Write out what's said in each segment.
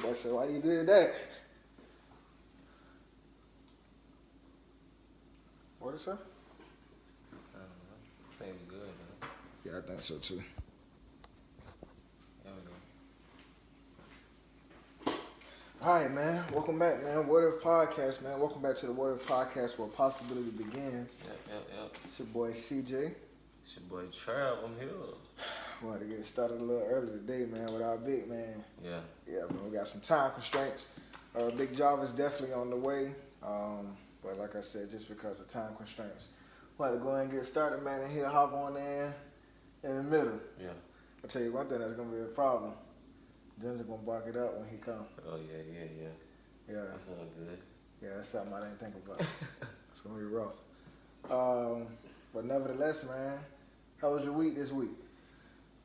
I said, why you did that? What is that? I don't know. I think we good, man. Yeah, I think so too. There we go. All right, man. Welcome back, man. What If Podcast, man. Welcome back to the What If Podcast, where possibility begins. Yep. It's your boy CJ. It's your boy Trav. I'm here. Wanted to get started a little early today, man, with our big man. Yeah, man. We got some time constraints. Big job is definitely on the way. But like I said, just because of time constraints, we had to go ahead and get started, man, and he'll hop on in the middle. Yeah. I'll tell you one thing that's going to be a problem. Ginger going to bark it up when he comes. Oh, yeah. Yeah. That's all good. Yeah, that's something I didn't think about. It's going to be rough. But nevertheless, man, how was your week this week?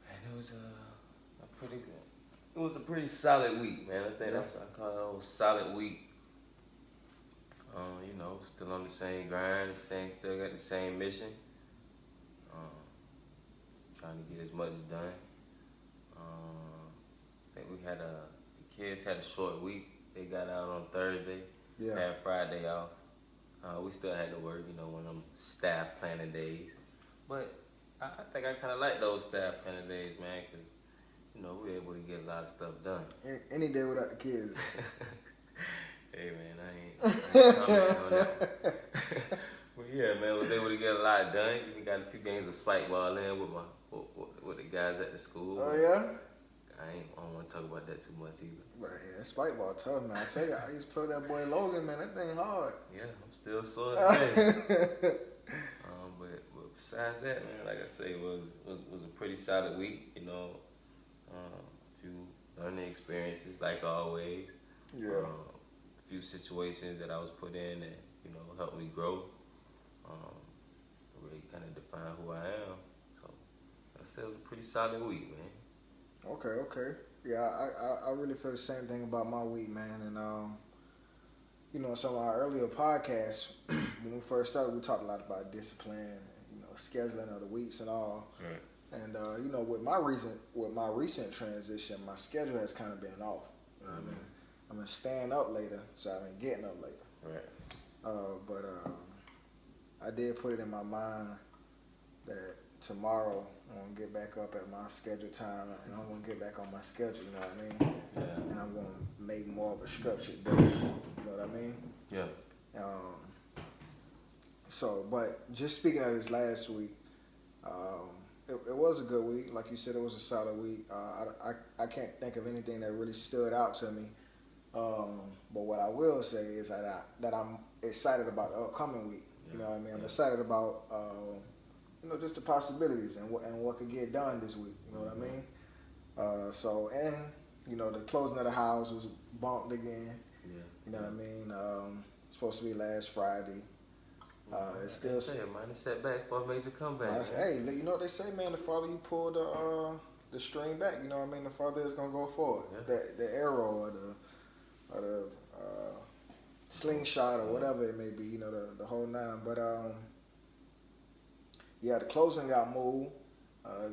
Man, it was a pretty good. It was a pretty solid week, man. I think that's what I call it a solid week. Still on the same grind, still got the same mission. Trying to get as much done. I think the kids had a short week. They got out on Thursday. Yeah. Had Friday off. We still had to work, one of them staff planning days. But I think I kind of like those staff planning days, man, because, we were able to get a lot of stuff done. Any day without the kids. Hey, man, I ain't commenting on that. But yeah, man, was able to get a lot done. Even got a few games of spike ball in with the guys at the school. Oh, yeah? I don't want to talk about that too much either. Right, that spike ball tough, man. I tell you, I used to play that boy Logan, man. That thing hard. Yeah, I'm still sore today. But besides that, man, like I say, it was a pretty solid week. A few learning experiences, like always. Yeah. A few situations that I was put in that helped me grow. Really kind of define who I am. So I said it was a pretty solid week, man. Okay. Yeah, I really feel the same thing about my week, man. And some of our earlier podcasts, when we first started, we talked a lot about discipline, scheduling of the weeks and all. Right. And with my recent transition, my schedule has kind of been off. You know what I mean? I've been staying up later, so I've been getting up later. Right. But I did put it in my mind that tomorrow I'm going to get back up at my scheduled time, and I'm going to get back on my schedule, you know what I mean? Yeah. And I'm going to make more of a structured day, you know what I mean? Yeah. But just speaking of this last week, it was a good week. Like you said, it was a solid week. I can't think of anything that really stood out to me. But what I will say is that I'm excited about the upcoming week. You know what I mean? I'm excited about just the possibilities and what could get done this week. You know what I mean? The closing of the house was bumped again. Yeah. You know what I mean? It's supposed to be last Friday. It's still minor setbacks for a major comeback. Hey, you know what they say, man? The farther you pull the string back, you know what I mean? The farther it's gonna go forward. Yeah. The arrow or the slingshot or whatever it may be, the whole nine. But the closing got moved,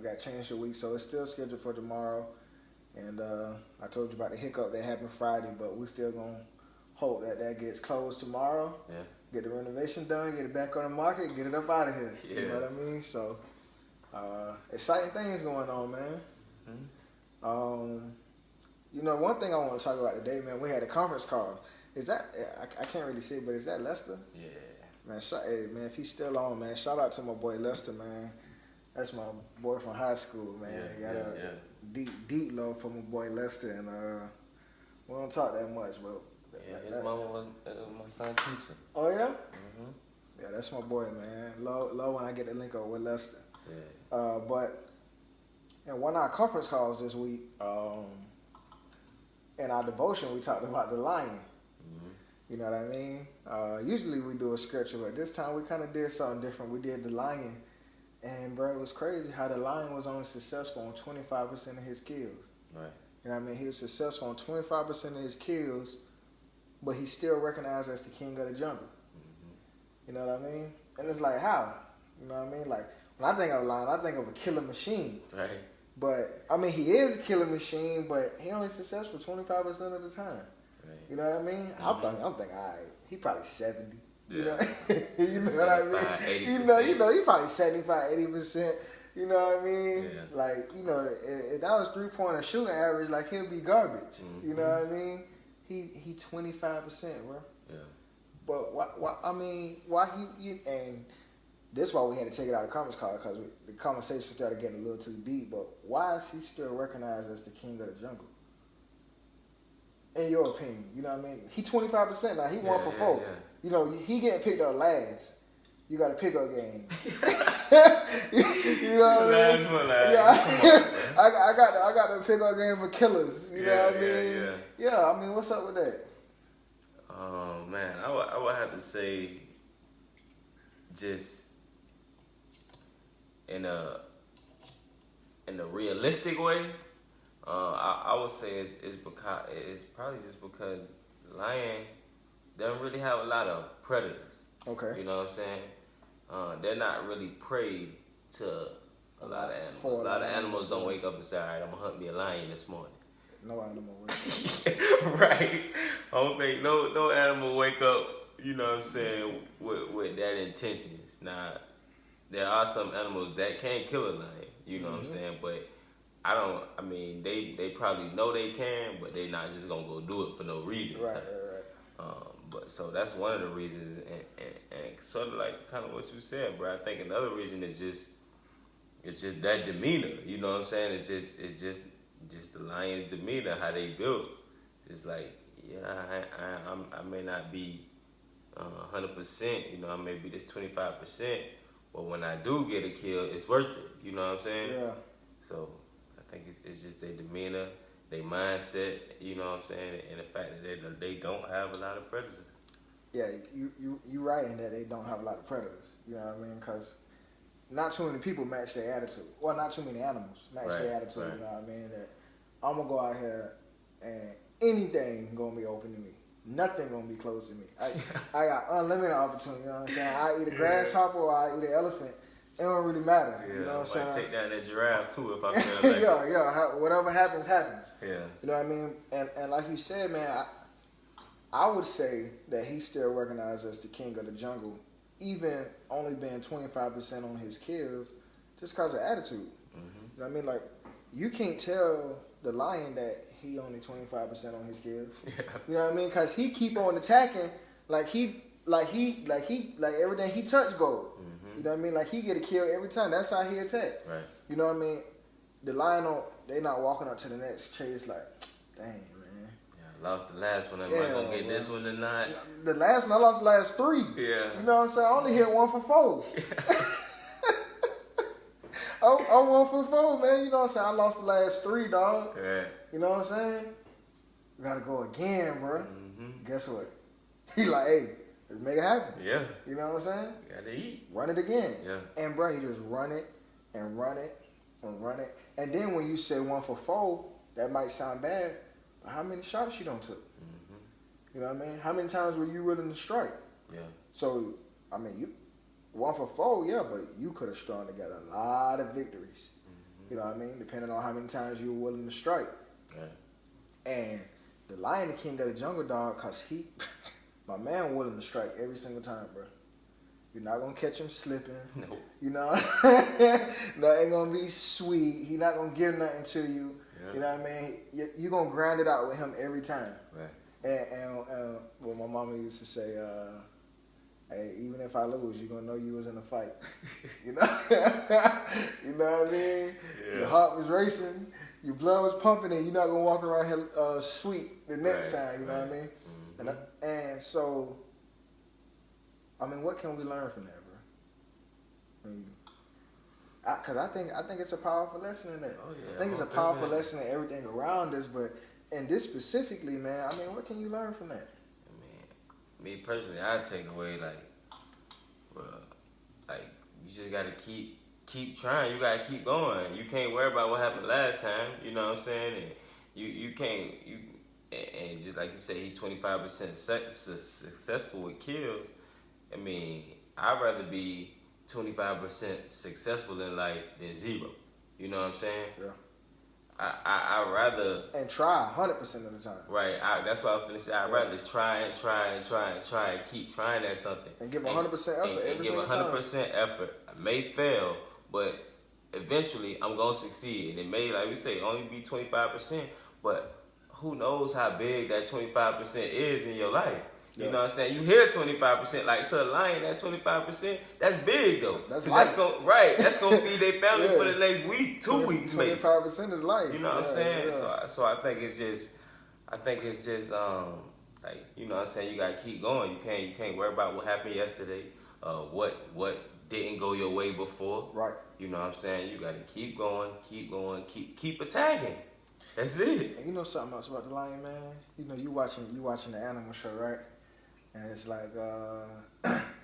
got changed a week, so it's still scheduled for tomorrow. And I told you about the hiccup that happened Friday, but we're still gonna hope that gets closed tomorrow. Yeah. Get the renovation done, get it back on the market, get it up out of here. Yeah. You know what I mean? So exciting things going on, man. Mm-hmm. One thing I want to talk about today, man, we had a conference call. Is that, I can't really see it, but is that Lester? Yeah. Man, if he's still on, man, shout out to my boy Lester, man. That's my boy from high school, man. Yeah, Got a deep love for my boy Lester, and we don't talk that much, but his mama was my son's teacher. Oh, yeah? Mm-hmm. Yeah, that's my boy, man. Love when I get the link up with Lester. Yeah. But in one of our conference calls this week, in our devotion, we talked about the lion. Mm-hmm. You know what I mean? Usually we do a scripture, but this time we kind of did something different. We did the lion. And, bro, it was crazy how the lion was only successful on 25% of his kills. Right. You know what I mean? He was successful on 25% of his kills, but he's still recognized as the king of the jungle. Mm-hmm. You know what I mean? And it's like, how? You know what I mean? Like, when I think of a lion, I think of a killer machine. Right. But I mean, he is a killing machine, but he only successful 25% of the time. Right. You know what I mean? Mm-hmm. I'm thinking, all right, he probably 70. Yeah. You know, you know what I mean? 80%. You know, he probably 75, 80%. You know what I mean? Yeah. Like, you know, if that was 3-pointer shooting average, like he'll be garbage. Mm-hmm. You know what I mean? He 25%, bro. Yeah. But why he and this is why we had to take it out of the conference call, because the conversation started getting a little too deep. But why is he still recognized as the king of the jungle? In your opinion, you know what I mean? He 25% now. He 1 for 4. Yeah. You know, he getting picked up last. You got a pickup game. You know what I mean? Yeah, I got the pickup game for killers. You know what I mean? Yeah. I mean, what's up with that? Man, I would have to say, just in a realistic way, I would say it's probably just because the lion doesn't really have a lot of predators. Okay. You know what I'm saying? They're not really prey to a lot of animals. A lot of animals don't wake up and say, all right, I'm going to hunt me a lion this morning. No animal Right. I don't think no animal wake up, you know what I'm saying, with that intentions. Now, there are some animals that can kill a lion, you know what I'm saying, but I mean, they probably know they can, but they not just gonna go do it for no reason. Right. But so that's one of the reasons, and sort of like kind of what you said, bro. I think another reason is just that demeanor. You know what I'm saying? It's just the lion's demeanor, how they built. It's like, yeah, I may not be 100%. You know, I may be this 25%, but when I do get a kill, it's worth it. You know what I'm saying? Yeah. So I think it's just their demeanor, their mindset, you know what I'm saying, and the fact that they don't have a lot of predators. Yeah, you right in that they don't have a lot of predators. You know what I mean? Because not too many people match their attitude. Well, not too many animals match their attitude. Right. You know what I mean? That I'm gonna go out here and anything gonna be open to me. Nothing gonna be closed to me. I got unlimited opportunity. You know what I'm saying? I eat a grasshopper or I eat an elephant. It don't really matter. Yeah, you know what I'm saying? Take down that giraffe too if I feel like yeah. Whatever happens, happens. Yeah. You know what I mean? And like you said, man, I would say that he's still recognized as the king of the jungle, even only being 25% on his kills, just because of attitude. Mm-hmm. You know what I mean? Like, you can't tell the lion that he only 25% on his kills. Yeah. You know what I mean? Because he keep on attacking like everything he touch gold. Mm-hmm. You know what I mean? Like, he get a kill every time. That's how he attack. Right. You know what I mean? The lion, they not walking up to the next chase like, dang, man. Yeah, I lost the last one. Am I going to get this one or not? The last one, I lost the last 3. Yeah. You know what I'm saying? I only hit 1 for 4. I'm 1 for 4, man. You know what I'm saying? I lost the last 3, dog. Right. You know what I'm saying? We got to go again, bro. Mm-hmm. Guess what? He like, hey, let's make it happen. Yeah. You know what I'm saying? You got to eat. Run it again. Yeah. And, bro, he just run it and run it and run it. And then when you say 1 for 4, that might sound bad, but how many shots you don't took? Mm-hmm. You know what I mean? How many times were you willing to strike? Yeah. So, I mean, you 1 for 4, yeah, but you could have strung together a lot of victories. Mm-hmm. You know what I mean? Depending on how many times you were willing to strike. Yeah. And the Lion, the king of the jungle, dog, because my man willing to strike every single time, bro. You're not going to catch him slipping. Nope. You know what I'm saying? That ain't going to be sweet. He not going to give nothing to you. Yeah. You know what I mean? You're going to grind it out with him every time. Right. And what my mama used to say, hey, even if I lose, you're going to know you was in a fight. You know? You know what I mean? Yeah. Your heart was racing. Your blood was pumping, and you're not going to walk around here sweet the next time. You know what I mean? Mm-hmm. And so, I mean, what can we learn from that, bro? I mean, because I think it's a powerful lesson in that. Oh, yeah. I think it's a powerful lesson in everything around us, but in this specifically, man, I mean, what can you learn from that? I mean, me personally, I take away like you just gotta keep trying. You gotta keep going. You can't worry about what happened last time. You know what I'm saying? And you can't and just like you said, he's 25% successful with kills. I mean, I'd rather be 25% successful than 0. You know what I'm saying? Yeah. I rather and try 100% of the time. Right. That's what I'm finna say. I'd rather try and keep trying at something and give 100% effort and give 100% effort. I may fail, but eventually I'm gonna succeed. And it may, like we say, only be 25%, but who knows how big that 25% is in your life. You know what I'm saying? You hear 25%, like to a lion, that 25%, that's big though. That's gonna feed their family for the next week, 2 weeks maybe. 25% is life. You know what I'm saying? So I think it's just like, you know what I'm saying, you gotta keep going. You can't worry about what happened yesterday, what didn't go your way before. Right. You know what I'm saying? You gotta keep going, keep attacking. That's it. And you know something else about the lion, man? You know, you watching the animal show, right? And it's like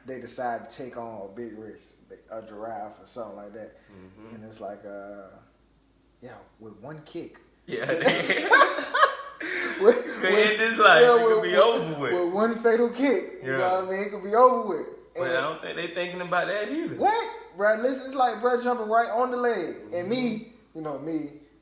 they decide to take on a big risk, a giraffe or something like that. Mm-hmm. And it's like, with one kick. Yeah. Could end this life. It could be over with. With one fatal kick. You know what I mean? It could be over with. But I don't think they thinking about that either. What? Bro, listen, it's like bro jumping right on the leg. Mm-hmm. And me,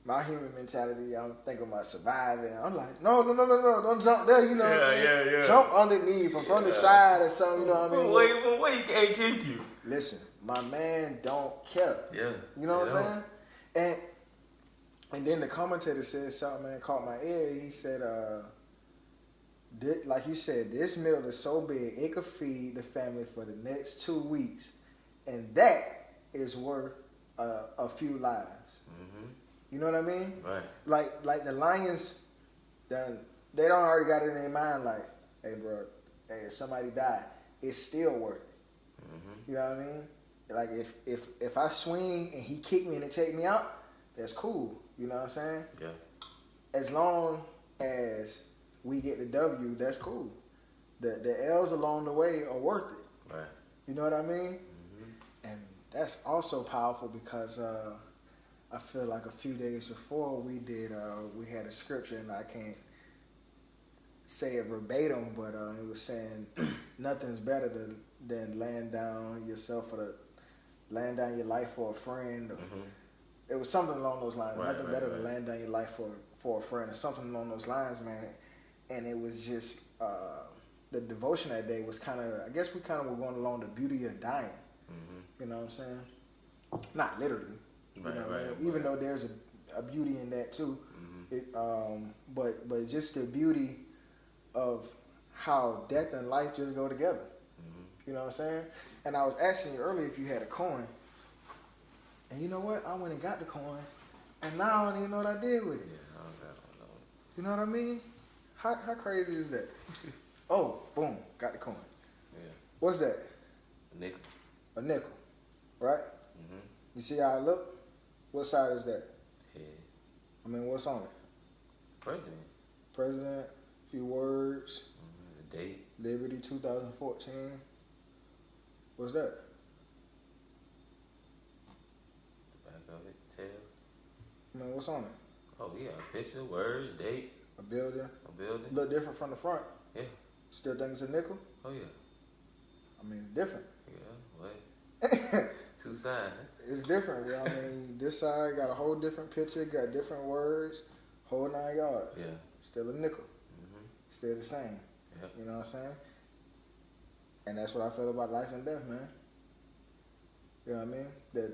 my human mentality, I'm thinking about surviving. I'm like, no, don't jump there, you know what I'm saying? Yeah. Jump underneath or from the side or something, you know what I mean? Wait, he can't kick you. Listen, my man don't care. Yeah. You know what I'm saying? And then the commentator said something, man, caught my ear. He said, like you said, this meal is so big, it could feed the family for the next 2 weeks. And that is worth a few lives. Mm-hmm. You know what I mean? Right. Like the Lions, they don't already got it in their mind like, hey, bro, if somebody died, it's still worth it. Mm-hmm. You know what I mean? Like if I swing and he kick me and it take me out, that's cool. You know what I'm saying? Yeah. As long as we get the W, that's cool. The L's along the way are worth it. Right. You know what I mean? Mm-hmm. And that's also powerful because I feel like a few days before we had a scripture, and I can't say it verbatim, but it was saying nothing's better than laying down your life for a friend. Or, it was something along those lines. Nothing better than laying down your life for a friend, or something along those lines, man. And it was just the devotion that day was kind of, I guess we kind of were going along the beauty of dying. Mm-hmm. You know what I'm saying? Not literally. Even though there's a beauty in that too. Mm-hmm. But just the beauty of how death and life just go together. Mm-hmm. You know what I'm saying? And I was asking you earlier if you had a coin. And you know what? I went and got the coin. And now I don't even know what I did with it. Yeah, I don't know. You know what I mean? How crazy is that? Oh, boom, got the coin. Yeah. What's that? A nickel. Right? Mm-hmm. You see how it look? What side is that? Heads. I mean, what's on it? President, few words. The date. Liberty 2014. What's that? The back of it tells. I mean, what's on it? Oh, yeah. A picture, words, dates. A building. Look different from the front. Yeah. Still think it's a nickel? Oh, yeah. I mean, it's different. Yeah, what? 2 sides. It's different. I mean, this side got a whole different picture, got different words, whole 9 yards. Yeah. Still a nickel. Mm-hmm. Still the same. Yeah. You know what I'm saying? And that's what I feel about life and death, man. You know what I mean?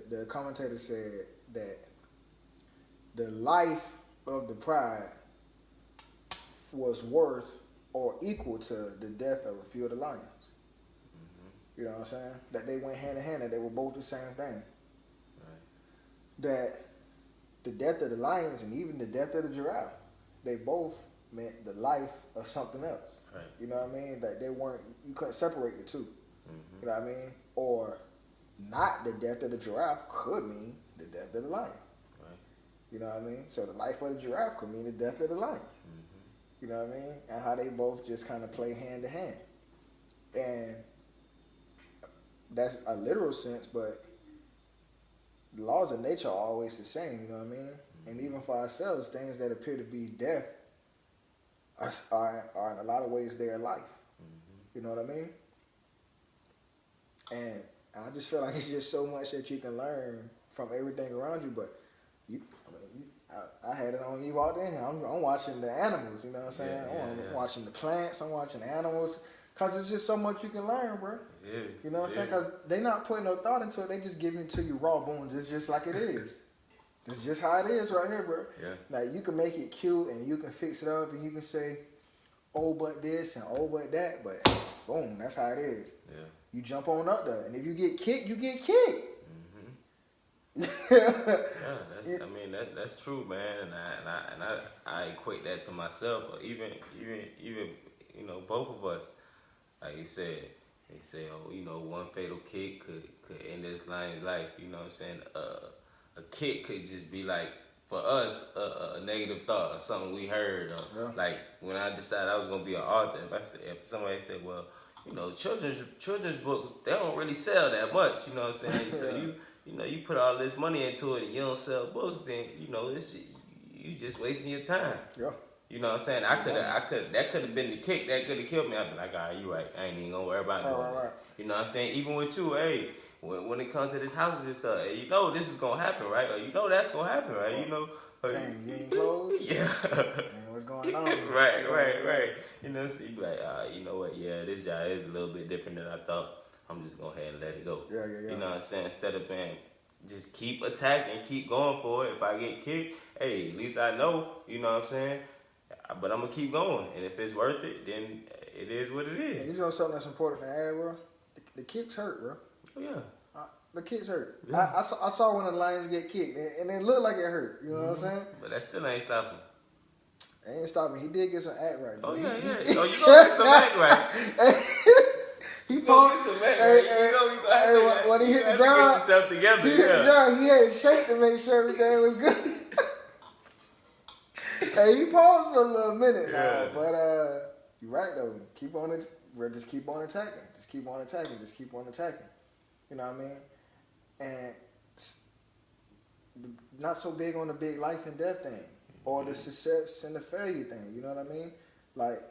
The commentator said that the life of the pride was worth or equal to the death of a few of the lions. You know what I'm saying? That they went hand in hand, that they were both the same thing. Right. That the death of the lions and even the death of the giraffe, they both meant the life of something else. Right. You know what I mean? That they weren't, you couldn't separate the two. Mm-hmm. You know what I mean? Or not the death of the giraffe could mean the death of the lion. Right. You know what I mean? So the life of the giraffe could mean the death of the lion. Mm-hmm. You know what I mean? And how they both just kind of play hand to hand. And that's a literal sense, but the laws of nature are always the same, you know what I mean? Mm-hmm. And even for ourselves, things that appear to be death are in a lot of ways their life. Mm-hmm. You know what I mean? And I just feel like it's just so much that you can learn from everything around you, but I had it on. You walked in here. I'm watching the animals. You know what I'm saying? I'm watching the plants. I'm watching the animals. Cause it's just so much you can learn, bro. It is. You know what I'm saying? Cause they not putting no thought into it. They just giving it to you raw, boom, just like it is. It's just how it is right here, bro. Yeah. Like you can make it cute and you can fix it up and you can say, oh, but this and oh, but that, but boom, that's how it is. Yeah. You jump on up there, and if you get kicked, you get kicked. Yeah, that's true, man, and I equate that to myself, or even you know, both of us. Like you said, they say, oh, you know, one fatal kick could end this line's life. You know what I'm saying? A kick could just be like, for us, a negative thought or something we heard. Or like when I decided I was gonna be an author, if somebody said, well, you know, children's books, they don't really sell that much. You know what I'm saying? So you put all this money into it and you don't sell books, then you know you just wasting your time. Yeah. You know what I'm saying? That could have been the kick that could have killed me. I'd be like, all right, you right. I ain't even gonna worry about doing it. You know what I'm saying? Even with you, hey, when it comes to this houses and stuff, hey, you know this is gonna happen, right? Or you know that's gonna happen, right? You know. Dang, you ain't closed? Yeah. Man, what's going on? Right. You know, so you be like, you know what? Yeah, this job is a little bit different than I thought. I'm just gonna go ahead and let it go. Yeah. You know what I'm saying? Instead of being, just keep attacking, keep going for it. If I get kicked, hey, at least I know. You know what I'm saying? But I'm gonna keep going, and if it's worth it, then it is what it is. And you know something that's important to add, bro? The kicks hurt, bro. Oh yeah. The kicks hurt. Yeah. I saw when the Lions get kicked, and it looked like it hurt. You know what I'm saying? But that still ain't stopping. It ain't stopping. He did get some act right. Oh yeah. Oh, you gonna get some act right. He paused. When he hit the ground, get yourself together. He hit the ground. He had to shake to make sure everything was good. Hey, he paused for a little minute now, but you're right though. Keep on it. Just keep on attacking. Just keep on attacking. You know what I mean? And not so big on the big life and death thing or the success and the failure thing. You know what I mean? Like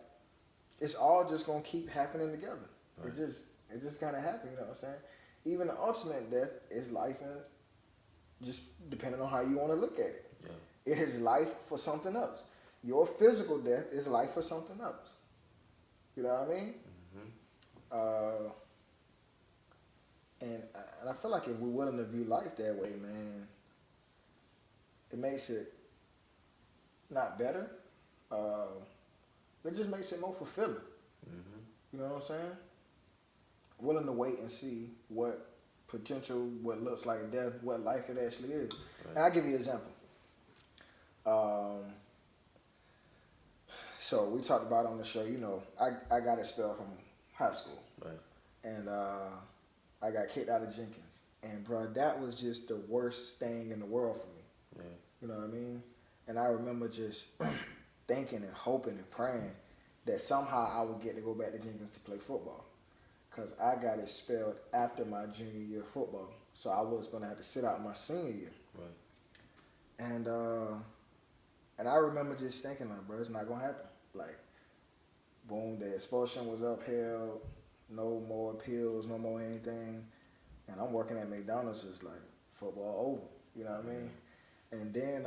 it's all just gonna keep happening together. Right. It just kind of happen. You know what I'm saying? Even the ultimate death is life, and just depending on how you want to look at it. Yeah. It is life for something else. Your physical death is life for something else. You know what I mean? Mm-hmm. And I feel like if we're willing to view life that way, man, it makes it not better. It just makes it more fulfilling. Mm-hmm. You know what I'm saying? Willing to wait and see what looks like death, what life it actually is. Right. And I'll give you an example. So we talked about on the show, you know, I got expelled from high school. Right. And I got kicked out of Jenkins. And bro, that was just the worst thing in the world for me. Yeah. You know what I mean? And I remember just thinking and hoping and praying that somehow I would get to go back to Jenkins to play football. Because I got expelled after my junior year of football. So I was going to have to sit out my senior year. Right. And I remember just thinking, like, bro, it's not going to happen. Like, boom, the expulsion was upheld. No more appeals, no more anything. And I'm working at McDonald's just like, football over. You know what I mean? And then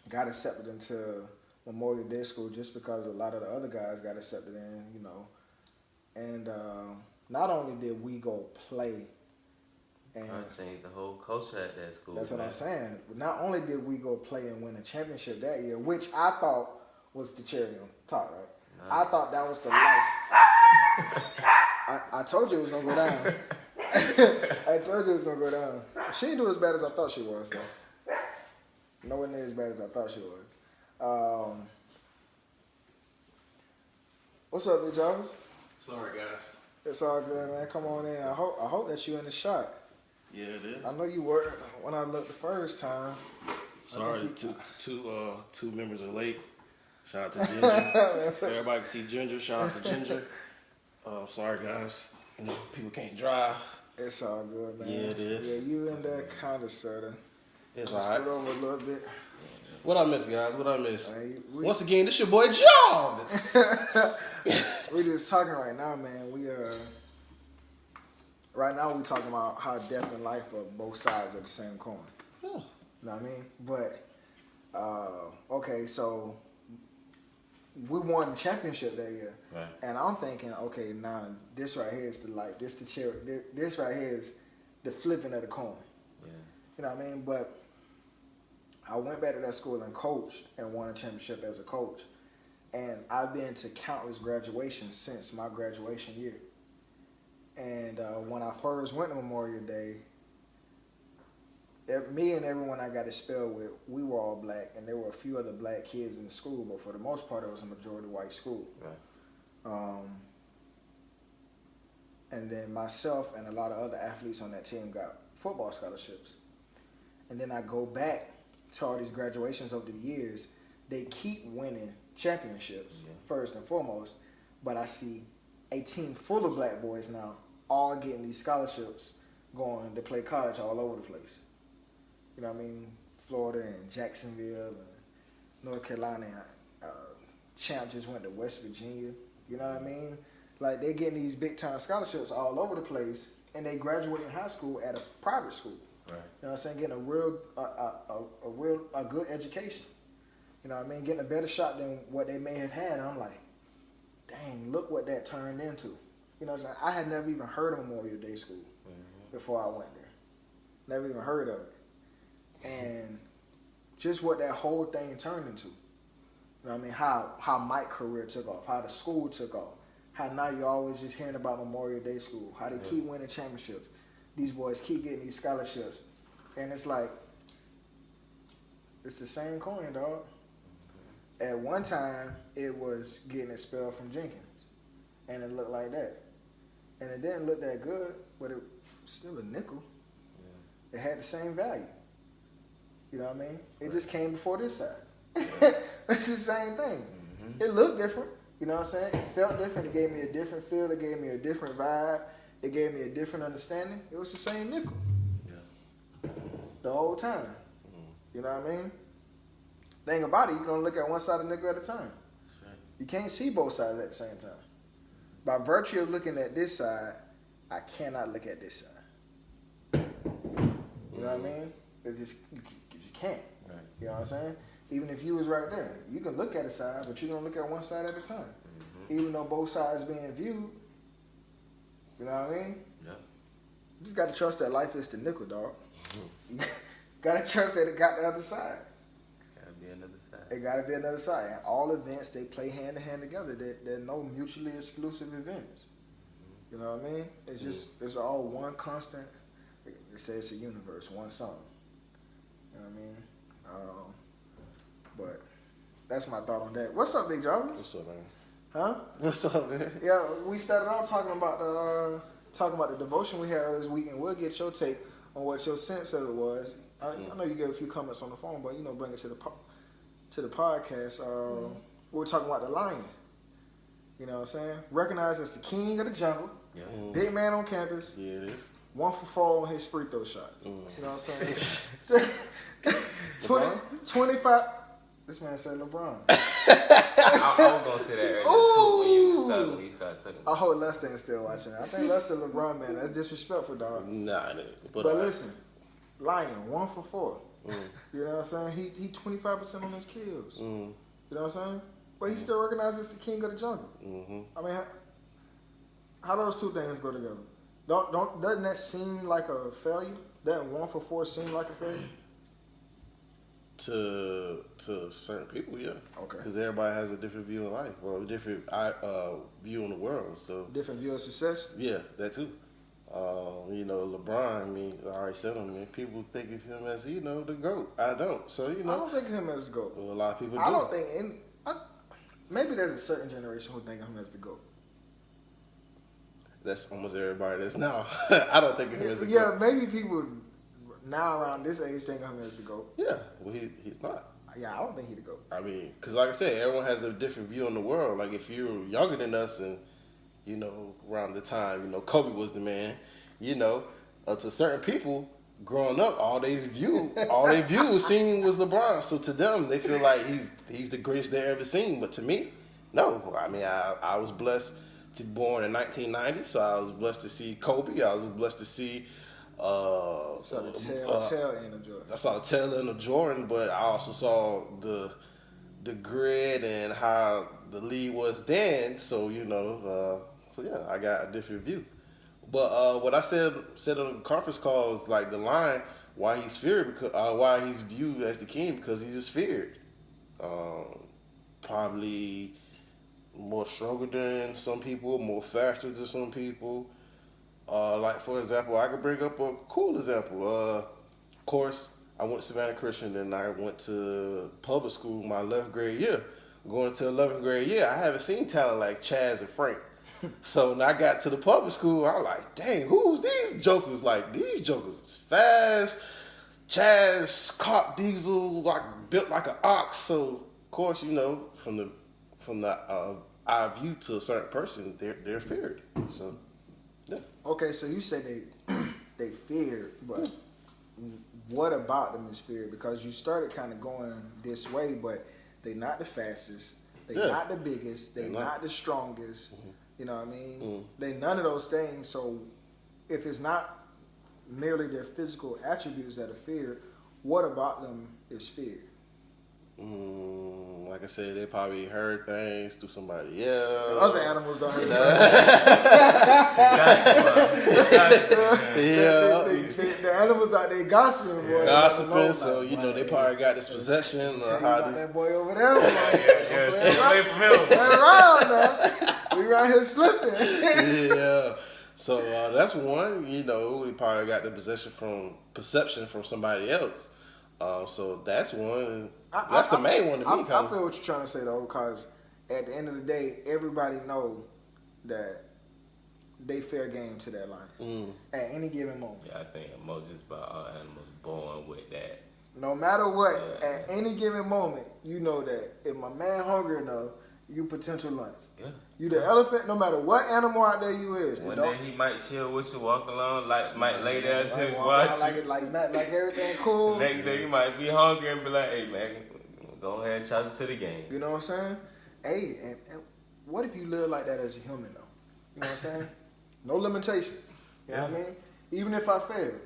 got accepted into Memorial Day School just because a lot of the other guys got accepted in, you know. And not only did we go play, and I changed the whole culture at that school. That's what I'm saying. Not only did we go play and win a championship that year, which I thought was the cherry on top, right? I thought that was the life. I told you it was gonna go down. I told you it was gonna go down. She didn't do as bad as I thought she was, though. Nowhere near as bad as I thought she was. What's up, Big Jarvis? Sorry, guys. It's all good, man. Come on in. I hope that you in the shot. Yeah, it is. I know you were when I looked the first time. Sorry, two members are late. Shout out to Ginger. So everybody can see Ginger. Shout out to Ginger. Sorry, guys. You know, people can't drive. It's all good, man. Yeah, it is. Yeah, you in that kind of soda. It's all right. Scoot over a little bit. What I miss, guys? What I miss? Once again, this your boy Jarvis. We just talking right now, man. Right now we talking about how death and life are both sides of the same coin. You You know what I mean? But okay, so we won the championship that year, Right. and I'm thinking, okay, now this right here is the light. This the cherry. This right here is the flipping of the coin. Yeah. You know what I mean? But I went back to that school and coached and won a championship as a coach. And I've been to countless graduations since my graduation year. And when I first went to Memorial Day, me and everyone I got to spell with, we were all black, and there were a few other black kids in the school, but for the most part, it was a majority white school. Right. And then myself and a lot of other athletes on that team got football scholarships. And then I go back to all these graduations over the years. They keep winning championships, first and foremost, but I see a team full of black boys now all getting these scholarships going to play college all over the place. You know what I mean? Florida and Jacksonville and North Carolina. Champ just went to West Virginia. You know what I mean? Like, they're getting these big-time scholarships all over the place, and they graduating high school at a private school. Right. You know what I'm saying? Getting a good education. You know what I mean? Getting a better shot than what they may have had. And I'm like, dang, look what that turned into. You know what I'm saying? I had never even heard of Memorial Day School before I went there. Never even heard of it. And just what that whole thing turned into. You know what I mean? How my career took off, how the school took off, how now you're always just hearing about Memorial Day School, how they keep winning championships. These boys keep getting these scholarships. And it's like, it's the same coin, dog. At one time, it was getting expelled from Jenkins. And it looked like that. And it didn't look that good, but it was still a nickel. Yeah. It had the same value. You know what I mean? It just came before this side. It's the same thing. Mm-hmm. It looked different. You know what I'm saying? It felt different. It gave me a different feel. It gave me a different vibe. It gave me a different understanding. It was the same nickel. Yeah. The whole time. Mm-hmm. You know what I mean? Thing about it, you're going to look at one side of the nickel at a time. That's right. You can't see both sides at the same time. By virtue of looking at this side, I cannot look at this side. You know what I mean? It just, you just can't. Right. You know what I'm saying? Even if you was right there, you can look at a side, but you're going to look at one side at a time. Mm-hmm. Even though both sides being viewed, you know what I mean? Yeah. You just got to trust that life is the nickel, dog. Mm-hmm. You got to trust that it got the other side. It got to be another side. And all events, they play hand in hand together. They're no mutually exclusive events. You know what I mean? It's just, it's all one constant. They say it's a universe, one song. You know what I mean? But that's my thought on that. What's up, Big Jarvis? What's up, man? Huh? What's up, man? Yeah, we started off talking about the devotion we had this week, and we'll get your take on what your sense of it was. I know you gave a few comments on the phone, but bring it to the podcast. We were talking about the lion. You know what I'm saying? Recognized as the king of the jungle. Yeah. Big man on campus. Yeah, it is. 1 for 4 on his free throw shots. You know what I'm saying? 25. This man said LeBron. I was going to say that earlier too when you started talking about it. I hope Lester ain't still watching. I think Lester LeBron, man. That's disrespectful, dog. Nah, but listen, Lion, 1 for 4. You know what I'm saying? He 25% on his kills. You know what I'm saying? But he still recognized as the king of the jungle. I mean, how those two things go together? Doesn't that seem like a failure? Doesn't 1 for 4 seem like a failure? To certain people, yeah. Okay. Because everybody has a different view of life, or a different view on the world. So different view of success. Yeah, that too. LeBron. I mean, I already said him. Man, people think of him as the GOAT. I don't. So I don't think of him as the GOAT. Well, a lot of people do. I don't think. Maybe there's a certain generation who think of him as the GOAT. That's almost everybody that's now. I don't think of him as the GOAT. Yeah, maybe people now around this age think of him as the GOAT. Yeah, well, he's not. Yeah, I don't think he's the GOAT. I mean, because like I said, everyone has a different view on the world. Like, if you're younger than us and, around the time, Kobe was the man, to certain people, growing up, all they view was seeing was LeBron. So to them, they feel like he's the greatest they ever seen. But to me, no. I mean, I was blessed to be born in 1990, so I was blessed to see Kobe. I was blessed to see saw the tail end of Jordan. I saw the tail end of Jordan, but I also saw the grid and how the league was then. So so yeah, I got a different view. But what I said on the conference call is like the line why he's feared because why he's viewed as the king because he's just feared. Probably more stronger than some people, more faster than some people. Like for example, I could bring up a cool example. Of course, I went to Savannah Christian and I went to public school my 11th grade year. Going to 11th grade year, I haven't seen talent like Chaz and Frank. So when I got to the public school, I was like, dang, who's these jokers? Like, these jokers is fast. Chaz, caught Diesel, like built like an ox. So of course, from the eye view to a certain person, they're feared. So yeah. Okay, so you said they feared, but what about them is feared? Because you started kind of going this way, but they're not the fastest, they're not the biggest, they're not the strongest. Mm-hmm. You know what I mean? Mm-hmm. They none of those things. So if it's not merely their physical attributes that are feared, what about them is feared? Like I said, they probably heard things through somebody else. The other animals don't hear the animals out there gossiping, boy. Gossiping, so they probably got this possession. That boy over there. Stay away from him. Play around now. We around here slipping. Yeah. So that's one. We probably got the perception from somebody else. So that's one. That's the main one to me. I feel what you're trying to say though, because at the end of the day, everybody know that they fair game to that line at any given moment. Yeah, I think most just about all animals born with that. No matter what, at any given moment, you know that if my man hungry enough, you potential lunch. Yeah. You the elephant, no matter what animal out there you is. One day he might chill with you, walk along, might lay there until you watch. Like everything cool. Next day he might be hungry and be like, hey man, go ahead and charge us to the game. You know what I'm saying? Hey, and what if you live like that as a human though? You know what I'm saying? No limitations. You know what I mean? Even if I fail.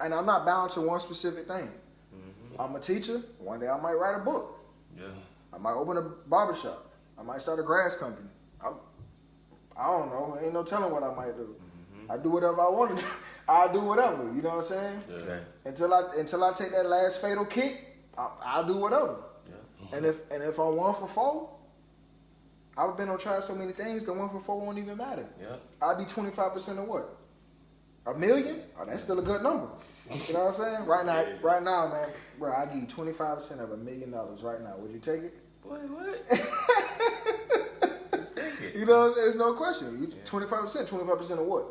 And I'm not bound to one specific thing. Mm-hmm. I'm a teacher. One day I might write a book. Yeah. I might open a barbershop. I might start a grass company. I don't know. Ain't no telling what I might do. Mm-hmm. I do whatever I want to do. I'll do whatever. You know what I'm saying? Yeah. Until I take that last fatal kick, I'll do whatever. Yeah. And if I'm 1 for 4, I've been on try so many things that 1 for 4 won't even matter. Yeah. I'll be 25% of what? $1 million? Oh, that's still a good number. You know what I'm saying? Right now, man, bro, I give you 25% of $1 million right now. Would you take it? What? Take it. You know, there's no question. 25%. 25% of what?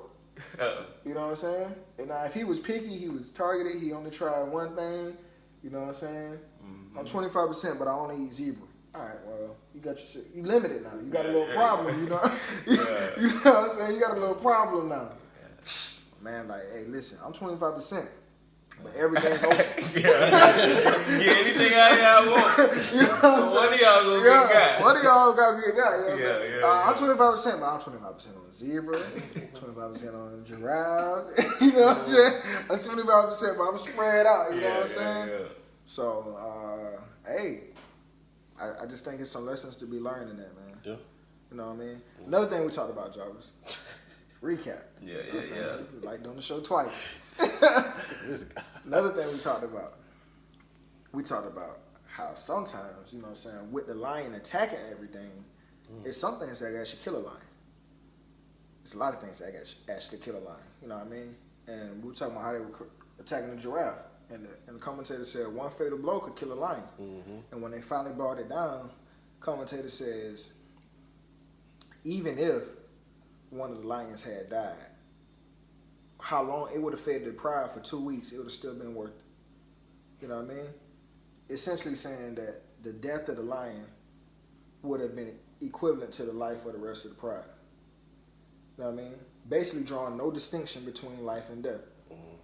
You know what I'm saying? And now, if he was picky, he was targeted, he only tried one thing. You know what I'm saying? Mm-hmm. I'm 25%, but I only eat zebra. All right, well, you limited now. You got a little problem, you know? You know what I'm saying? You got a little problem now. Man, like, hey, listen, I'm 25%, but everything's open. Get anything out of here I want. You know what I'm saying? One of y'all gonna get got. One of y'all gonna get got. You know what I'm saying? I'm 25%, but I'm 25% on zebra, 25% on giraffes. You know what I'm saying? I'm 25%, but I'm spread out. You know what I'm saying? Yeah. So, hey, I just think it's some lessons to be learned in that, man. Yeah. You know what I mean? Another thing we talked about, Jarvis. Recap. Yeah. Like doing the show twice. Another thing we talked about how sometimes, you know what I'm saying, with the lion attacking everything, it's some things that actually kill a lion. It's a lot of things that actually kill a lion. You know what I mean? And we were talking about how they were attacking the giraffe. And the commentator said one fatal blow could kill a lion. Mm-hmm. And when they finally brought it down, commentator says, even if one of the lions had died, how long it would have fed the pride for 2 weeks, it would have still been worth it. You know what I mean? Essentially saying that the death of the lion would have been equivalent to the life of the rest of the pride. You know what I mean? Basically drawing no distinction between life and death.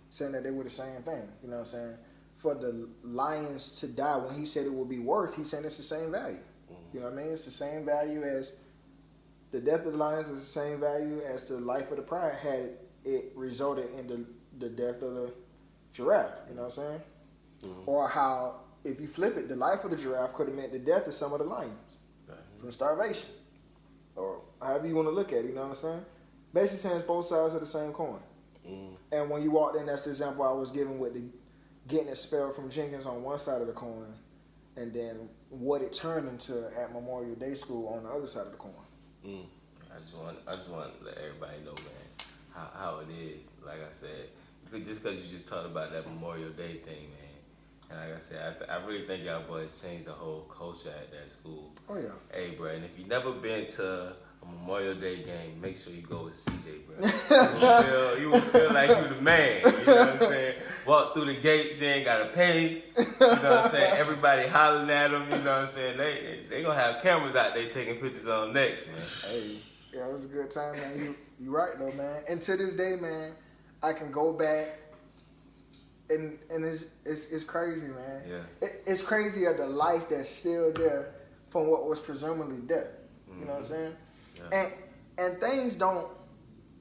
Saying that they were the same thing. You know what I'm saying? For the lions to die, when he said it would be worth, he's saying it's the same value. You know what I mean? It's the same value as the death of the lions is the same value as the life of the pride had it resulted in the death of the giraffe. You know what I'm saying? Mm-hmm. Or how, if you flip it, the life of the giraffe could have meant the death of some of the lions from starvation, or however you want to look at it. You know what I'm saying? Basically saying it's both sides of the same coin. Mm-hmm. And when you walked in, that's the example I was giving with the getting expelled from Jenkins on one side of the coin, and then what it turned into at Memorial Day School on the other side of the coin. Mm. I just want to let everybody know, man, how it is. Like I said, just because you just talked about that Memorial Day thing, man, and like I said, I really think y'all boys changed the whole culture at that school. Oh yeah. Hey, bro, and if you never been to a Memorial Day game, make sure you go with CJ, bro. You will feel like you the man. You know what I'm saying? Walk through the gates, you ain't gotta pay. You know what I'm saying? Everybody hollering at them. You know what I'm saying? They gonna have cameras out there taking pictures on next, man. Hey, yeah, it was a good time, man. You right though, man. And to this day, man, I can go back, and it's crazy, man. Yeah. It's crazy of the life that's still there from what was presumably death. Mm-hmm. You know what I'm saying? Yeah. And things don't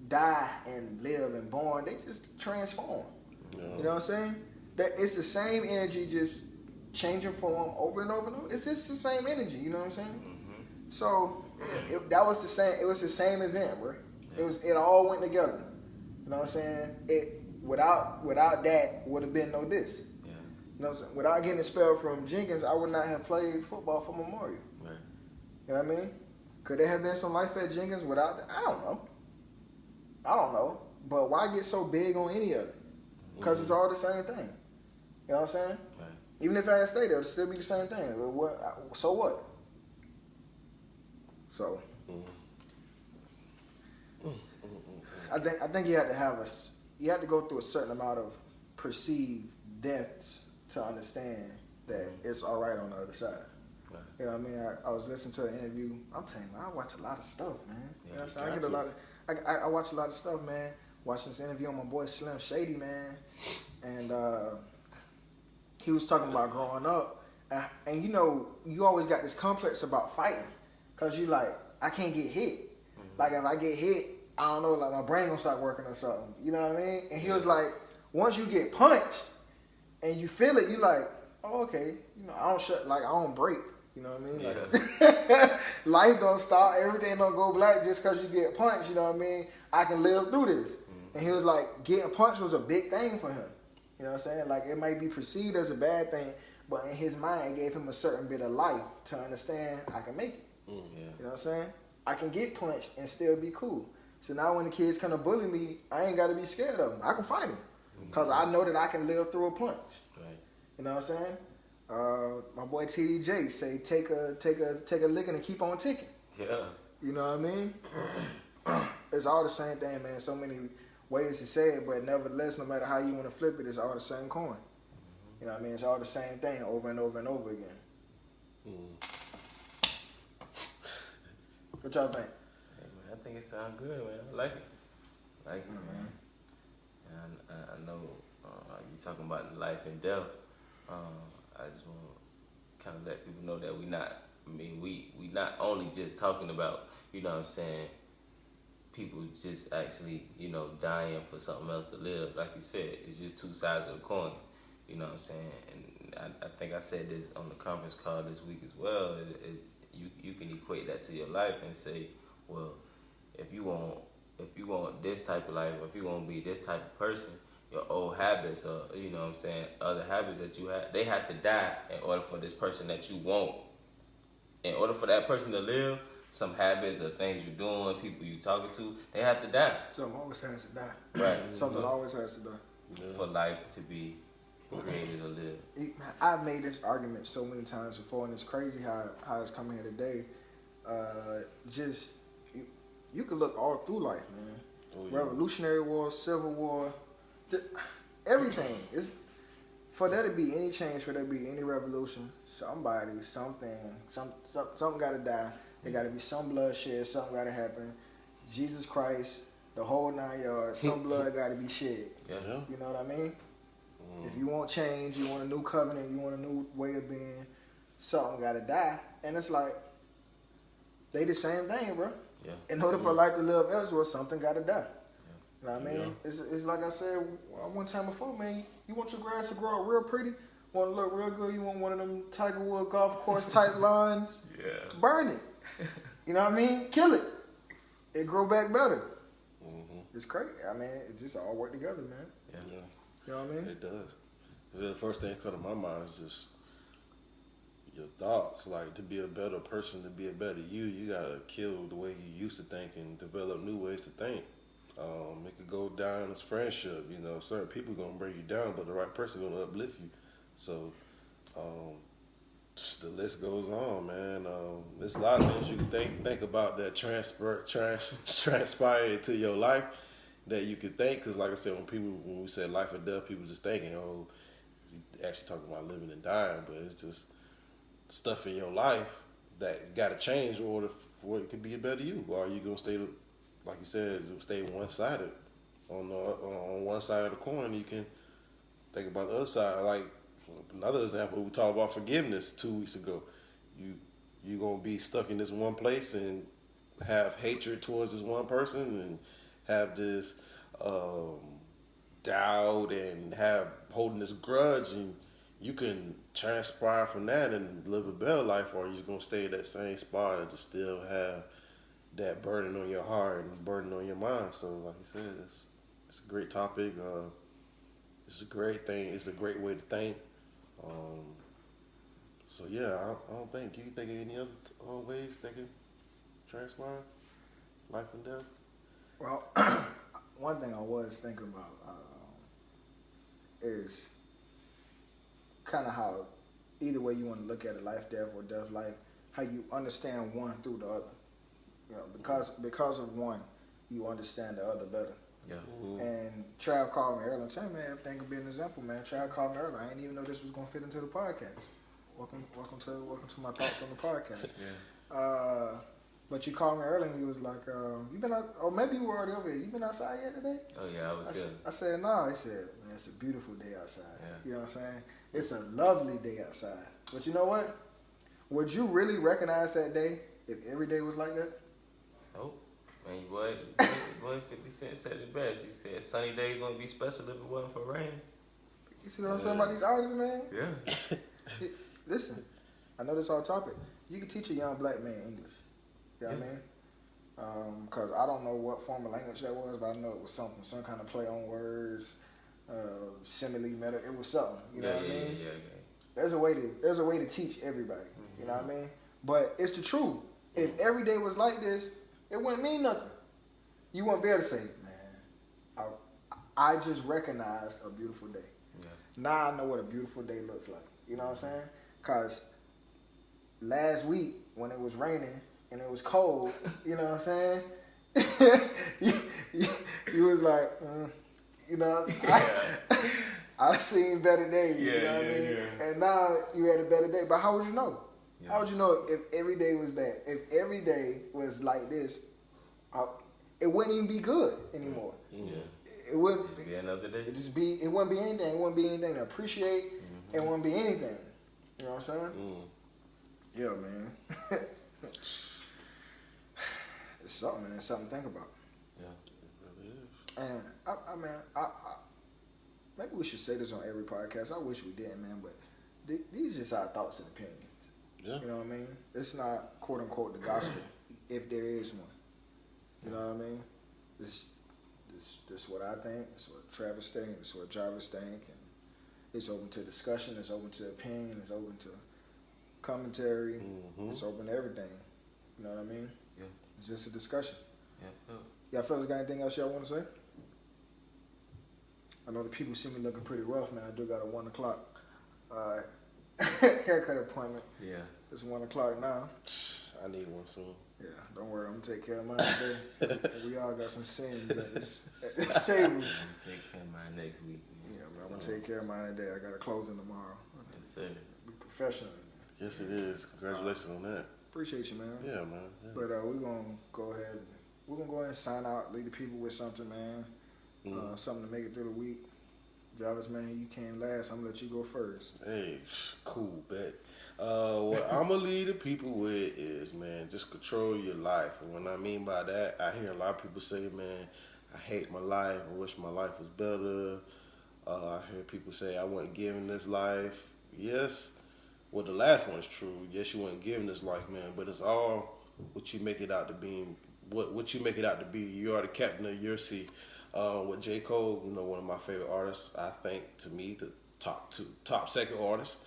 die and live and born; they just transform. Yeah. You know what I'm saying? That it's the same energy, just changing form over and over and over. It's just the same energy. You know what I'm saying? Mm-hmm. So that was the same. It was the same event, bro. Yeah. It all went together. You know what I'm saying? Without that would have been no this. Yeah. You know what I'm saying? Without getting expelled from Jenkins, I would not have played football for Memorial. Right. You know what I mean? Could there have been some life at Jenkins without that? I don't know. But why get so big on any of it? Because it's all the same thing. You know what I'm saying? Right. Even if I had stayed there, it would still be the same thing. But so what? So, I think you have to go through a certain amount of perceived deaths to understand that it's all right on the other side. Right. You know what I mean? I was listening to an interview. I'm telling you, I watch a lot of stuff, man. Yeah, you know what I'm saying? I watch a lot of stuff, man. Watching this interview on my boy Slim Shady, man, and he was talking about growing up, and you know, you always got this complex about fighting, cause you like, I can't get hit. Mm-hmm. Like if I get hit, I don't know, like my brain gonna start working or something. You know what I mean? And he was like, once you get punched and you feel it, you like, oh, okay, you know, I don't break. You know what I mean? Yeah. Like, life don't stop, everything don't go black just cause you get punched. You know what I mean? I can live through this. Mm-hmm. And he was like, getting punched was a big thing for him. You know what I'm saying? Like, it might be perceived as a bad thing, but in his mind, it gave him a certain bit of life to understand I can make it. Yeah. You know what I'm saying? I can get punched and still be cool. So now when the kids come to bully me, I ain't got to be scared of them. I can fight them because I know that I can live through a punch. Right. You know what I'm saying? My boy TDJ say take a licking and keep on ticking. Yeah. You know what I mean? It's all the same thing, man. So many ways to say it, but nevertheless, no matter how you want to flip it, it's all the same coin. Mm-hmm. You know what I mean? It's all the same thing over and over and over again. What y'all think? Hey, man, I think it sounds good, man. I like it. Man. And I know you talking about life and death. I just want to kind of let people know that we not only just talking about, you know what I'm saying, people just actually, you know, dying for something else to live. Like you said, it's just two sides of the coins. You know what I'm saying? And I think I said this on the conference call this week as well. You can equate that to your life and say, well, if you want this type of life, or if you want to be this type of person, your old habits, or you know what I'm saying, other habits that you have, they have to die in order for this person that you want. In order for that person to live, some habits or things you're doing, people you're talking to, they have to die. Something always has to die. Right. Something always has to die. For life to be created or live. I've made this argument so many times before, and it's crazy how it's coming here today. Just you could look all through life, man. Oh, yeah. Revolutionary War, Civil War, everything. It's for there to be any change, for there to be any revolution, somebody, something got to die. There got to be some bloodshed. Something got to happen. Jesus Christ, the whole 9 yards. Some blood got to be shed. Yeah. You know what I mean? If you want change, you want a new covenant, you want a new way of being, something got to die. And it's like, they the same thing, bro. Yeah. In order for life to live elsewhere, something got to die. Yeah. You know what I mean? It's like I said one time before, man. You want your grass to grow up real pretty, want to look real good. You want one of them Tiger Woods golf course type lawns. Yeah. Burn it. You know what I mean? Kill it. It grow back better. Mm-hmm. It's crazy. I mean, it just all work together, man. Yeah. You know what I mean? It does. The first thing that comes to my mind is just your thoughts. Like, to be a better person, to be a better you gotta kill the way you used to think and develop new ways to think. It could go down as friendship. You know, certain people gonna bring you down, but the right person gonna uplift you. So, the list goes on, man. There's a lot of things you can think about that transpire into your life that you could think. Because, like I said, when we say life or death, people just thinking, oh, you actually talking about living and dying, but it's just stuff in your life that got to change in order for it could be a better you. Or are you gonna stay, like you said, stay one-sided? On one side of the coin, you can think about the other side. Like another example, we talked about forgiveness 2 weeks ago. You gonna be stuck in this one place and have hatred towards this one person and have this doubt and have holding this grudge, and you can transpire from that and live a better life, or you're gonna stay at that same spot and just still have that burden on your heart and burden on your mind. So, like you said, it's a great topic. It's a great thing. It's a great way to think. So yeah, I don't think. Do you think of any other ways that can transpire life and death? Well, one thing I was thinking about is kind of how either way you want to look at it, life, death, or death, life, how you understand one through the other. You know, because of one, you understand the other better. Yeah. Mm-hmm. And Trav called me earlier and said, man, everything could be an example, man. Trav called me earlier. I didn't even know this was gonna fit into the podcast. Welcome to my thoughts on the podcast. Yeah. But you called me earlier and you was like, you been out, or maybe you were already over here. You been outside yet today? Oh yeah, I was here. I said, no. He said, man, it's a beautiful day outside. Yeah. You know what I'm saying? It's a lovely day outside. But you know what? Would you really recognize that day if every day was like that? Nope. Man, boy 50 Cent said it best. He said sunny days wouldn't be special if it wasn't for rain. You see what I'm saying about these artists, man? Yeah. Listen, I know this off topic. You can teach a young black man English. You know what I mean? Because I don't know what form of language that was, but I know it was something, some kind of play on words, simile, meta. It was something. You know what I mean? Yeah. There's a way to teach everybody. Mm-hmm. You know what I mean? But it's the truth. If every day was like this, it wouldn't mean nothing. You wouldn't be able to say, man, I just recognized a beautiful day. Yeah. Now I know what a beautiful day looks like. You know what I'm saying? Because last week when it was raining and it was cold, you know what I'm saying? you was like, you know, I've seen better days, you know what I mean? Yeah. And now you had a better day. But how would you know? Yeah. How would you know if every day was bad? If every day was like this, it wouldn't even be good anymore. Yeah. It wouldn't just be another day. It wouldn't be anything. It wouldn't be anything to appreciate. Mm-hmm. It wouldn't be anything. You know what I'm saying? Yeah, man. It's something, man. It's something to think about. Yeah, it really is. And I maybe we should say this on every podcast. I wish we didn't, man. But these are just our thoughts and opinions. Yeah. You know what I mean? It's not quote unquote the gospel, if there is one. You know what I mean? This what I think. It's what Travis think. It's what Jarvis think. And it's open to discussion. It's open to opinion. It's open to commentary. Mm-hmm. It's open to everything. You know what I mean? Yeah. It's just a discussion. Yeah. Y'all fellas got anything else y'all want to say? I know the people see me looking pretty rough, man. I do got a 1 o'clock haircut appointment. Yeah. It's 1 o'clock now. I need one soon. Yeah, don't worry. I'm going to take care of mine today. We all got some sins at this table. I'm going to take care of mine next week. Yeah, man, I'm going to take care of mine today. I got a closing tomorrow. Yes, sir. Be professional. Yes, it is. Congratulations on that. Appreciate you, man. Yeah, man. Yeah. But we're going to go ahead. We're going to go ahead and sign out, leave the people with something, man. Something to make it through the week. Jarvis, man, you came last. I'm going to let you go first. Hey, cool, bet. What I'm going to leave the people with is, man, just control your life. And what I mean by that, I hear a lot of people say, man, I hate my life. I wish my life was better. I hear people say I wasn't given this life. Yes, well, the last one's true. Yes, you weren't given this life, man. But it's all what you make it out to be. What you make it out to be. You are the captain of your sea. With J. Cole, one of my favorite artists. I think, to me, the top second artist,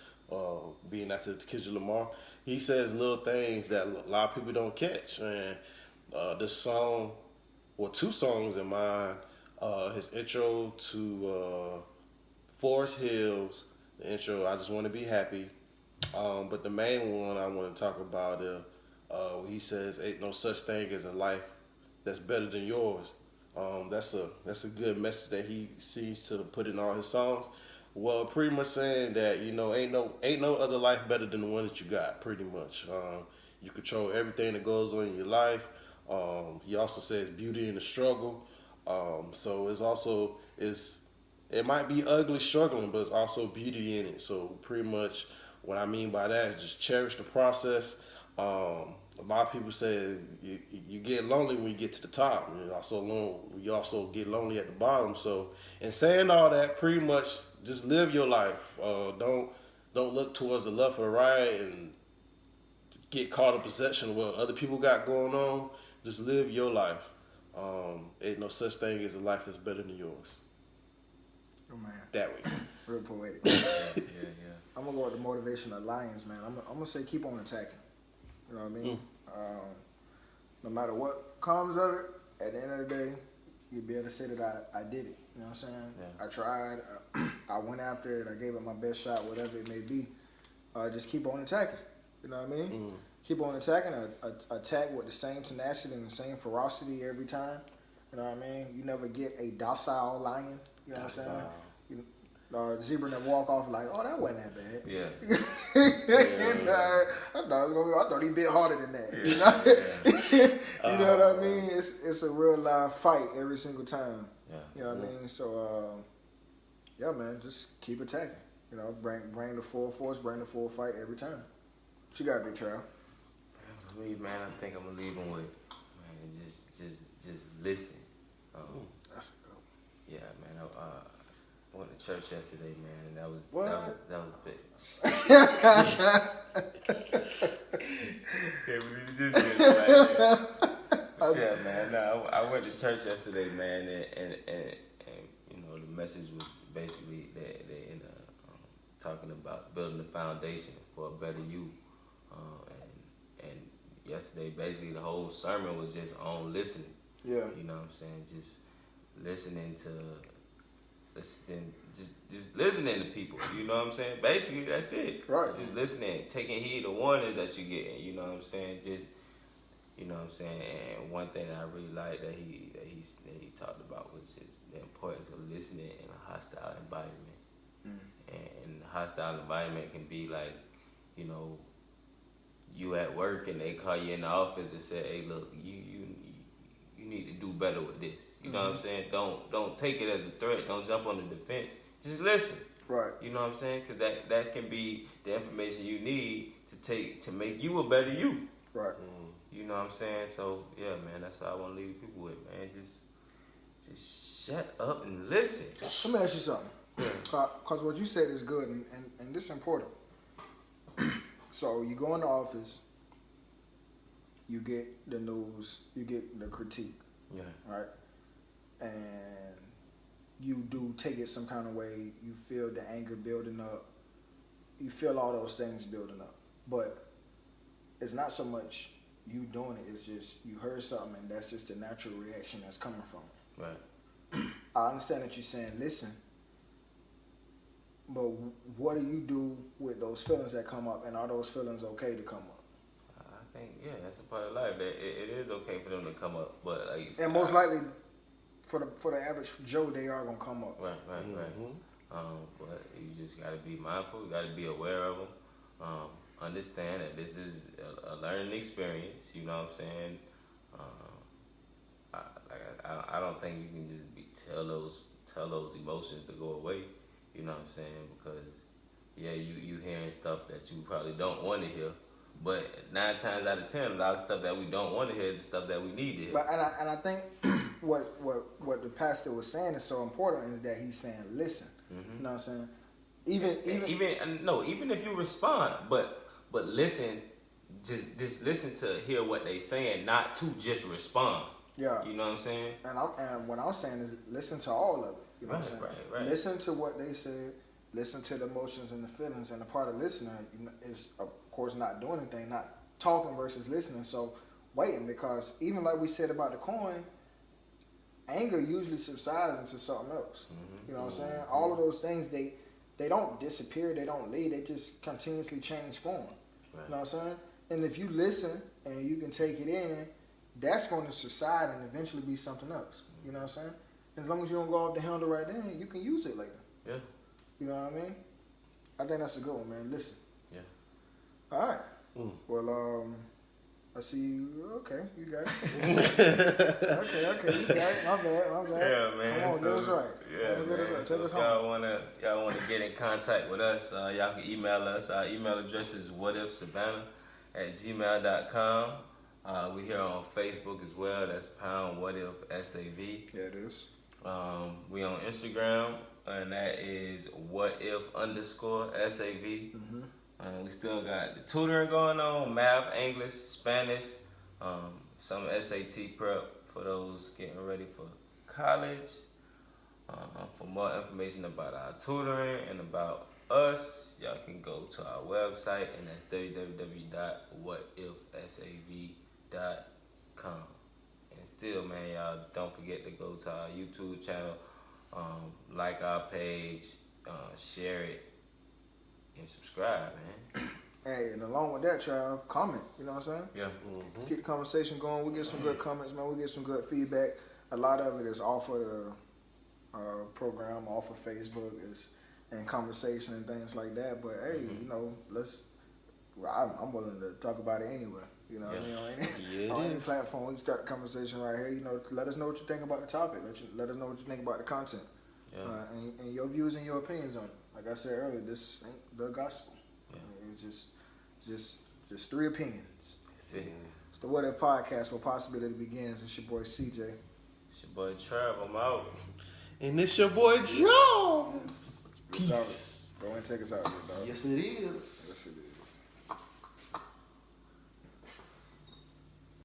being after Kendrick Lamar. He says little things that a lot of people don't catch. And this song, or two songs in mind, his intro to Forest Hills, the intro, I Just Want to Be Happy. But the main one I want to talk about is he says, ain't no such thing as a life that's better than yours. That's a good message that he seems to put in all his songs. Well, pretty much saying that, ain't no other life better than the one that you got, pretty much. You control everything that goes on in your life. He also says beauty in the struggle. So it might be ugly struggling, but it's also beauty in it. So pretty much what I mean by that is just cherish the process. A lot of people say you get lonely when you get to the top. You also get lonely at the bottom. So in saying all that, pretty much just live your life. Don't look towards the left or right and get caught in possession of what other people got going on. Just live your life. Ain't no such thing as a life that's better than yours. Oh man, that way. Real poetic. Yeah. I'm gonna go with the motivation of Lions, man. I'm gonna say keep on attacking. You know what I mean? No matter what comes of it, at the end of the day, you'll be able to say that I did it. You know what I'm saying? Yeah. I tried. I went after it. I gave it my best shot, whatever it may be. Just keep on attacking. You know what I mean? Keep on attacking. Attack with the same tenacity and the same ferocity every time. You know what I mean? You never get a docile lion. You know what I'm saying? Zebra that walk off like, oh, that wasn't that bad. Yeah. I thought he bit harder than that. You know, you know what I mean? It's a real live fight every single time. Yeah. You know what I mean? So, yeah, man, just keep attacking. You know, bring the full force, bring the full fight every time. What you got, Big Trail? For me, man, I think I'm gonna leave him with, man, just listen. That's dope. Yeah, man. I went to church yesterday, man, and that was bitch. Can't believe you just did it right there. Yeah, man. No, I went to church yesterday, man, and the message was basically they end up talking about building a foundation for a better you, and yesterday basically the whole sermon was just on listening. Yeah. You know what I'm saying? Just listening to. Just listening to people, you know what I'm saying? Basically, that's it. Right. Just listening, taking heed of warnings that you're getting, you know what I'm saying? Just, you know what I'm saying? And one thing that I really like that he talked about was just the importance of listening in a hostile environment. And a hostile environment can be like, you at work and they call you in the office and say, hey, look, you need to do better with this. You know what I'm saying? Don't take it as a threat. Don't jump on the defense. Just listen. Right. You know what I'm saying? Because that can be the information you need to make you a better you. Right. You know what I'm saying? So yeah, man, that's what I want to leave people with, man. Just shut up and listen. Let me ask you something. Because what you said is good, and this is important. So you go in the office, you get the news, you get the critique. Yeah. Right? And you do take it some kind of way. You feel the anger building up. You feel all those things building up. But it's not so much you doing it. It's just you heard something, and that's just the natural reaction that's coming from it. Right. I understand that you're saying listen. But what do you do with those feelings that come up, and are those feelings okay to come up? I think, yeah, that's a part of life. That it is okay for them to come up, but like you said, and most likely, for the average Joe, they are gonna come up. Right. But you just gotta be mindful. You gotta be aware of them. Understand that this is a learning experience. You know what I'm saying? I don't think you can just tell those emotions to go away. You know what I'm saying? Because yeah, you hearing stuff that you probably don't want to hear. But 9 times out of 10, a lot of stuff that we don't want to hear is the stuff that we need to hear. But and I think what the pastor was saying is so important is that he's saying listen. You know what I'm saying? Even if you respond, but listen, just listen to hear what they saying, not to just respond. Yeah. You know what I'm saying? And what I'm saying is listen to all of it. You know what I'm saying? Right. Listen to what they said. Listen to the emotions and the feelings. And a part of listening is, of course, not doing anything, not talking versus listening. So waiting, because even like we said about the coin, anger usually subsides into something else. You know what I'm saying? All of those things, they don't disappear, they don't leave, they just continuously change form. Right. You know what I'm saying? And if you listen and you can take it in, that's going to subside and eventually be something else. You know what I'm saying? As long as you don't go off the handle right then, you can use it later. Yeah. You know what I mean? I think that's a good one, man. Listen. Yeah. All right. Well, I see you. Okay, you got it. okay, you got it. My bad. Yeah, man. Come on, get us right. Yeah, man. Take us home. Y'all wanna get in contact with us, y'all can email us. Our email address is whatifsavannah@gmail.com. We here on Facebook as well. That's #WhatIfSAV. Yeah, it is. We on Instagram, and that is WhatIf_SAV. We still got the tutoring going on, math, English, Spanish, some SAT prep for those getting ready for college. For more information about our tutoring and about us, y'all can go to our website, and that's www.whatifsav.com. And still, man, y'all don't forget to go to our YouTube channel, like our page, share it, and subscribe, man. Hey, and along with that, y'all, comment. You know what I'm saying? Yeah. Let's keep the conversation going. We get some good comments, man. We get some good feedback. A lot of it is off of the program, off of Facebook, and conversation and things like that. But hey, you know, I'm willing to talk about it anywhere. You know what I mean? On any platform, we can start the conversation right here. You know, let us know what you think about the topic. Let us know what you think about the content. Yeah. And your views and your opinions on it. Like I said earlier, this ain't the gospel. Yeah. It's just three opinions. That's it. It's the What If Podcast, where possibility begins. It's your boy CJ. It's your boy Trav. I'm out. And it's your boy Jones. Peace. Go and take us out, dog. Yes, it is. Yes, it is.